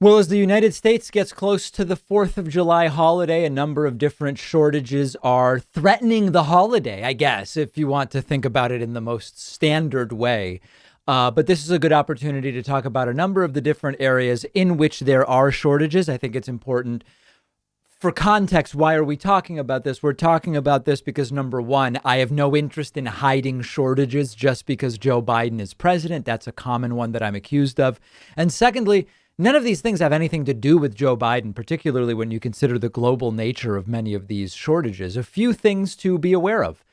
Well, as the United States gets close to the 4th of July holiday, a number of different shortages are threatening the holiday, I guess, if you want to think about it in the most standard way. But this is a good opportunity to talk about a number of the different areas in which there are shortages. I think it's important for context. Why are we talking about this? We're talking about this because, number one, I have no interest in hiding shortages just because Joe Biden is president. That's a common one that I'm accused of. And secondly, none of these things have anything to do with Joe Biden, particularly when you consider the global nature of many of these shortages. A few things to be aware of.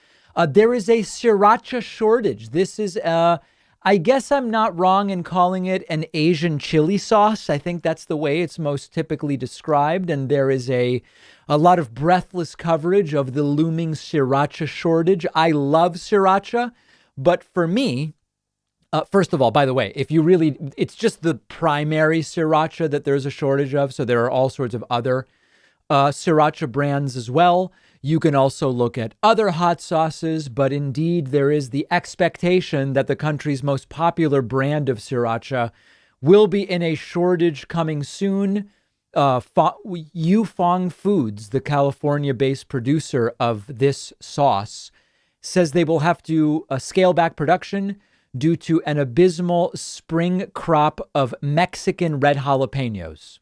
There is a Sriracha shortage. This is, I guess I'm not wrong in calling it an Asian chili sauce. I think that's the way it's most typically described. And there is a lot of breathless coverage of the looming Sriracha shortage. I love Sriracha, but for me, first of all, by the way, if you really, it's just the primary Sriracha that there's a shortage of. So there are all sorts of other Sriracha brands as well. You can also look at other hot sauces, but indeed there is the expectation that the country's most popular brand of Sriracha will be in a shortage coming soon. Yufeng Foods, the California-based producer of this sauce, says they will have to scale back production due to an abysmal spring crop of Mexican red jalapenos.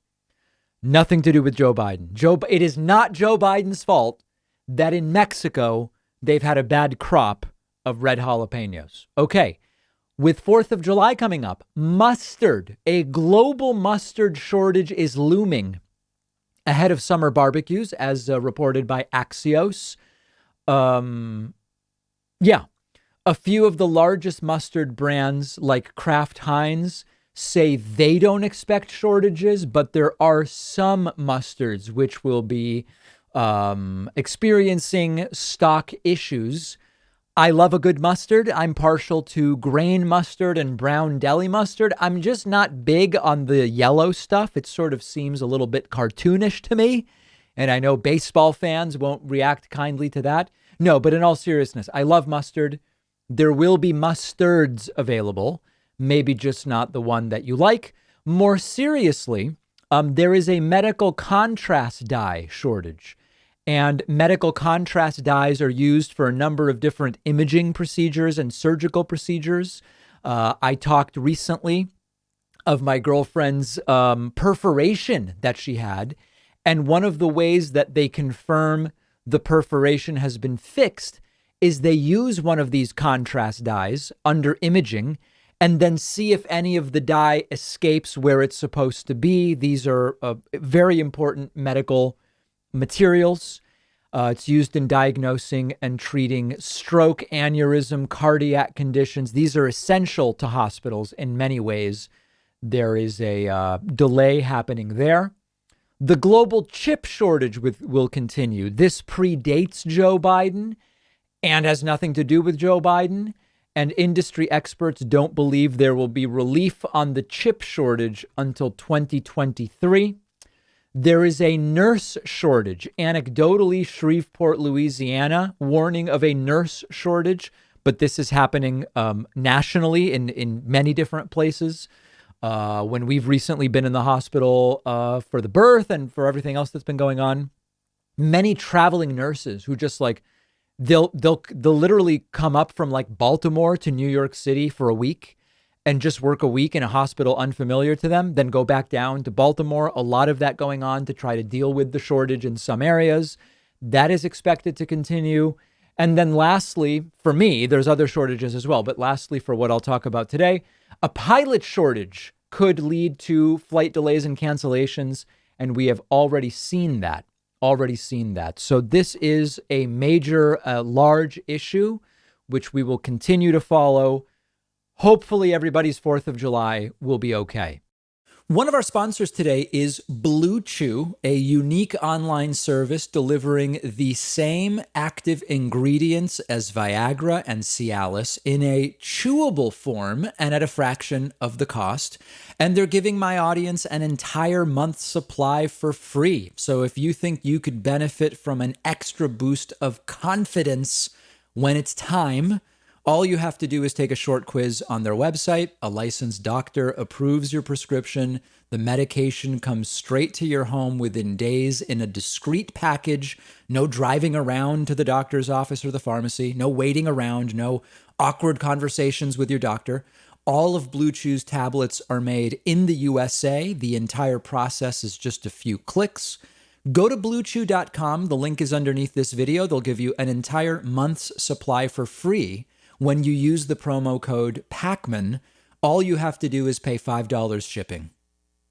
Nothing to do with Joe Biden. It is not Joe Biden's fault that in Mexico they've had a bad crop of red jalapenos. Okay, with 4th of July coming up, mustard, a global mustard shortage is looming ahead of summer barbecues, as reported by Axios. A few of the largest mustard brands like Kraft Heinz say they don't expect shortages, but there are some mustards which will be experiencing stock issues. I love a good mustard. I'm partial to grain mustard and brown deli mustard. I'm just not big on the yellow stuff. It sort of seems a little bit cartoonish to me. And I know baseball fans won't react kindly to that. No, but in all seriousness, I love mustard. There will be mustards available, maybe just not the one that you like. More seriously, there is a medical contrast dye shortage. And medical contrast dyes are used for a number of different imaging procedures and surgical procedures. I talked recently of my girlfriend's perforation that she had. And one of the ways that they confirm the perforation has been fixed is they use one of these contrast dyes under imaging and then see if any of the dye escapes where it's supposed to be. These are very important medical materials. It's used in diagnosing and treating stroke, aneurysm, cardiac conditions. These are essential to hospitals in many ways. There is a delay happening there. The global chip shortage will continue. This predates Joe Biden and has nothing to do with Joe Biden. And industry experts don't believe there will be relief on the chip shortage until 2023. There is a nurse shortage. Anecdotally, Shreveport, Louisiana, warning of a nurse shortage, but this is happening nationally in many different places. When we've recently been in the hospital for the birth and for everything else that's been going on, many traveling nurses who just like, they'll literally come up from like Baltimore to New York City for a week and just work a week in a hospital unfamiliar to them, then go back down to Baltimore. A lot of that going on to try to deal with the shortage in some areas. That is expected to continue. And then lastly, for me, there's other shortages as well. But lastly, for what I'll talk about today, a pilot shortage could lead to flight delays and cancellations. And we have already seen that. So this is a major, large issue, which we will continue to follow. Hopefully everybody's 4th of July will be okay. One of our sponsors today is Blue Chew, a unique online service delivering the same active ingredients as Viagra and Cialis in a chewable form and at a fraction of the cost. And they're giving my audience an entire month's supply for free. So if you think you could benefit from an extra boost of confidence when it's time, All you have to do is take a short quiz on their website. A licensed doctor approves your prescription. The medication comes straight to your home within days in a discreet package. No driving around to the doctor's office or the pharmacy. No waiting around. No awkward conversations with your doctor. All of Blue Chew's tablets are made in the USA. The entire process is just a few clicks. Go to bluechew.com. The link is underneath this video. They'll give you an entire month's supply for free when you use the promo code PACMAN. All you have to do is pay $5 shipping.